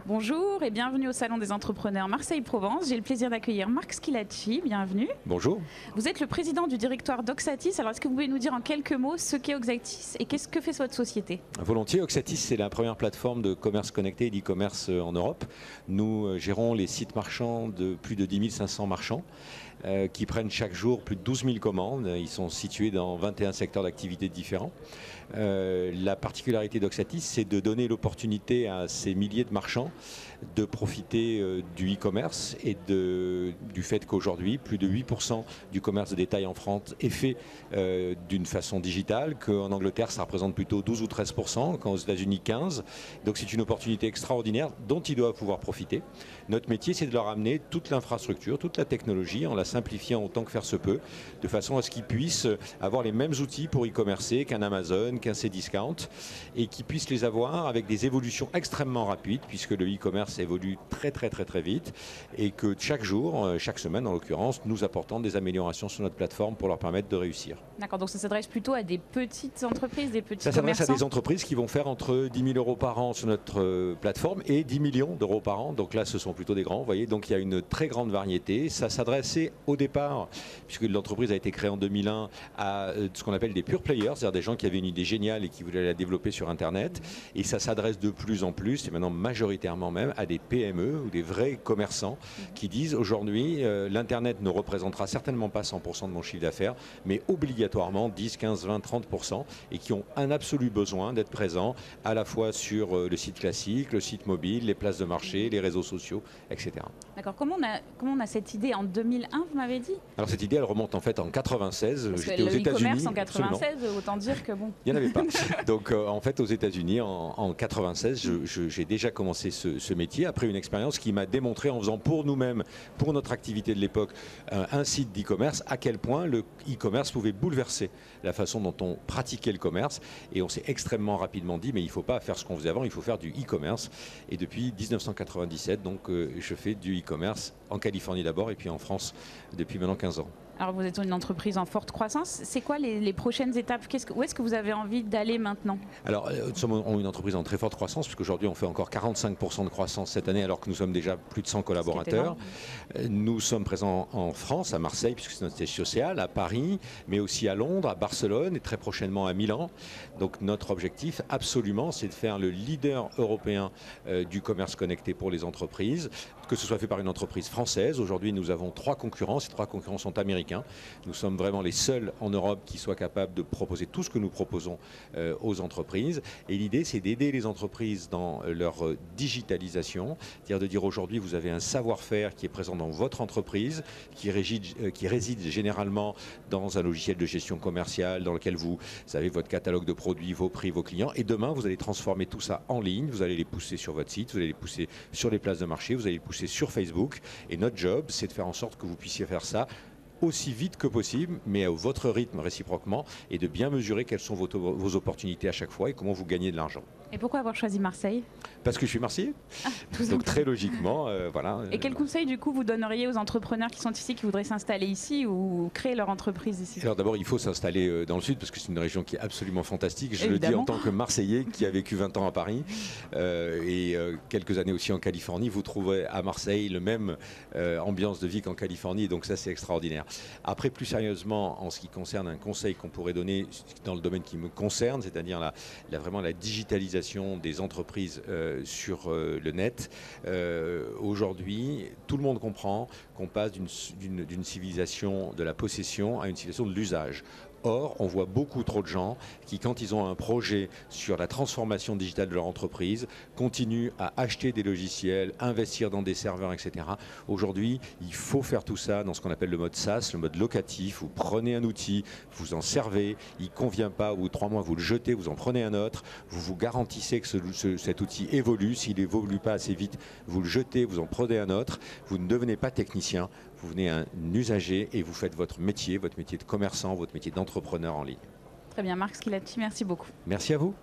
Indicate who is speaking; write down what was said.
Speaker 1: Bonjour et bienvenue au Salon des entrepreneurs Marseille-Provence. J'ai le plaisir d'accueillir Marc Schilacci, bienvenue.
Speaker 2: Bonjour.
Speaker 1: Vous êtes le président du directoire d'Oxatis. Alors est-ce que vous pouvez nous dire en quelques mots ce qu'est Oxatis et qu'est-ce que fait votre société?
Speaker 2: Volontiers, Oxatis c'est la première plateforme de commerce connecté et d'e-commerce en Europe. Nous gérons les sites marchands de plus de 10 500 marchands qui prennent chaque jour plus de 12 000 commandes. Ils sont situés dans 21 secteurs d'activité différents. La particularité d'Oxatis, c'est de donner l'opportunité à ces milliers de marchands de profiter du e-commerce et du fait qu'aujourd'hui, plus de 8% du commerce de détail en France est fait d'une façon digitale, qu'en Angleterre, ça représente plutôt 12 ou 13%, qu'aux États-Unis, 15%. Donc c'est une opportunité extraordinaire dont ils doivent pouvoir profiter. Notre métier, c'est de leur amener toute l'infrastructure, toute la technologie, en la simplifiant autant que faire se peut, de façon à ce qu'ils puissent avoir les mêmes outils pour e-commercer qu'un Amazon, qu'un Cdiscount, et qu'ils puissent les avoir avec des évolutions extrêmement rapides, puisque le e-commerce évolue très vite, et que chaque jour, chaque semaine en l'occurrence, nous apportons des améliorations sur notre plateforme pour leur permettre de réussir.
Speaker 1: D'accord, donc ça s'adresse plutôt à des petites entreprises, des petits
Speaker 2: commerçants. Ça s'adresse à des entreprises qui vont faire entre 10 000 euros par an sur notre plateforme et 10 millions d'euros par an. Donc là, ce sont plutôt des grands, vous voyez. Donc il y a une très grande variété. Ça s'adressait au départ, puisque l'entreprise a été créée en 2001, à ce qu'on appelle des pure players, c'est-à-dire des gens qui avaient une idée géniale et qui voulaient la développer sur Internet. Et ça s'adresse de plus en plus, et maintenant majoritairement même, à des PME ou des vrais commerçants qui disent aujourd'hui, l'Internet ne représentera certainement pas 100% de mon chiffre d'affaires, mais obligatoirement 10, 15, 20, 30%, et qui ont un absolu besoin d'être présents à la fois sur le site classique, le site mobile, les places de marché, les réseaux sociaux, etc.
Speaker 1: D'accord. Comment on a cette idée en 2001, vous m'avez dit?
Speaker 2: Alors cette idée, elle remonte en fait en 96.
Speaker 1: J'étais aux États-Unis. Le e-commerce en 96, autant dire que bon.
Speaker 2: Il n'y en avait pas. Donc en fait, aux États-Unis, en 96, j'ai déjà commencé ce métier après une expérience qui m'a démontré, en faisant pour nous-mêmes, pour notre activité de l'époque, un site d'e-commerce, à quel point le e-commerce pouvait bouleverser la façon dont on pratiquait le commerce. Et on s'est extrêmement rapidement dit, mais il ne faut pas faire ce qu'on faisait avant, il faut faire du e-commerce. Et depuis 1997, donc, je fais du e-commerce en Californie d'abord et puis en France depuis maintenant 15 ans.
Speaker 1: Alors vous êtes une entreprise en forte croissance. C'est quoi les prochaines étapes? Où est-ce que vous avez envie d'aller maintenant?
Speaker 2: Alors nous sommes une entreprise en très forte croissance, puisqu'aujourd'hui on fait encore 45% de croissance cette année, alors que nous sommes déjà plus de 100 collaborateurs. Nous sommes présents en France, à Marseille, puisque c'est notre siège social, à Paris, mais aussi à Londres, à Barcelone et très prochainement à Milan. Donc notre objectif absolument, c'est de faire le leader européen du commerce connecté pour les entreprises, que ce soit fait par une entreprise française. Aujourd'hui nous avons 3 concurrents, ces 3 concurrents sont américains. Nous sommes vraiment les seuls en Europe qui soient capables de proposer tout ce que nous proposons aux entreprises. Et l'idée, c'est d'aider les entreprises dans leur digitalisation, c'est-à-dire de dire aujourd'hui, vous avez un savoir-faire qui est présent dans votre entreprise, qui réside généralement dans un logiciel de gestion commerciale dans lequel vous avez votre catalogue de produits, vos prix, vos clients. Et demain, vous allez transformer tout ça en ligne, vous allez les pousser sur votre site, vous allez les pousser sur les places de marché, vous allez les pousser sur Facebook. Et notre job, c'est de faire en sorte que vous puissiez faire ça aussi vite que possible, mais à votre rythme réciproquement, et de bien mesurer quelles sont vos opportunités à chaque fois et comment vous gagnez de l'argent.
Speaker 1: Et pourquoi avoir choisi Marseille?
Speaker 2: Parce que je suis Marseillais. Donc très logiquement, voilà.
Speaker 1: Et quel conseil du coup vous donneriez aux entrepreneurs qui sont ici, qui voudraient s'installer ici ou créer leur entreprise ici?
Speaker 2: Alors d'abord, il faut s'installer dans le sud, parce que c'est une région qui est absolument fantastique. Je
Speaker 1: Évidemment.
Speaker 2: le dis en tant que Marseillais qui a vécu 20 ans à Paris et quelques années aussi en Californie. Vous trouverez à Marseille le même ambiance de vie qu'en Californie, donc ça c'est extraordinaire. Après, plus sérieusement, en ce qui concerne un conseil qu'on pourrait donner dans le domaine qui me concerne, c'est-à-dire vraiment la digitalisation des entreprises sur le net. Aujourd'hui, tout le monde comprend qu'on passe d'une civilisation de la possession à une civilisation de l'usage. Or, on voit beaucoup trop de gens qui, quand ils ont un projet sur la transformation digitale de leur entreprise, continuent à acheter des logiciels, investir dans des serveurs, etc. Aujourd'hui, il faut faire tout ça dans ce qu'on appelle le mode SaaS, le mode locatif. Vous prenez un outil, vous en servez, il ne convient pas, au bout de 3 mois, vous le jetez, vous en prenez un autre, vous vous garantissez que cet outil évolue. S'il n'évolue pas assez vite, vous le jetez, vous en prenez un autre. Vous ne devenez pas technicien, vous venez un usager et vous faites votre métier de commerçant, votre métier d'entrepreneur en ligne.
Speaker 1: Très bien, Marc Schilacci, merci beaucoup.
Speaker 2: Merci à vous.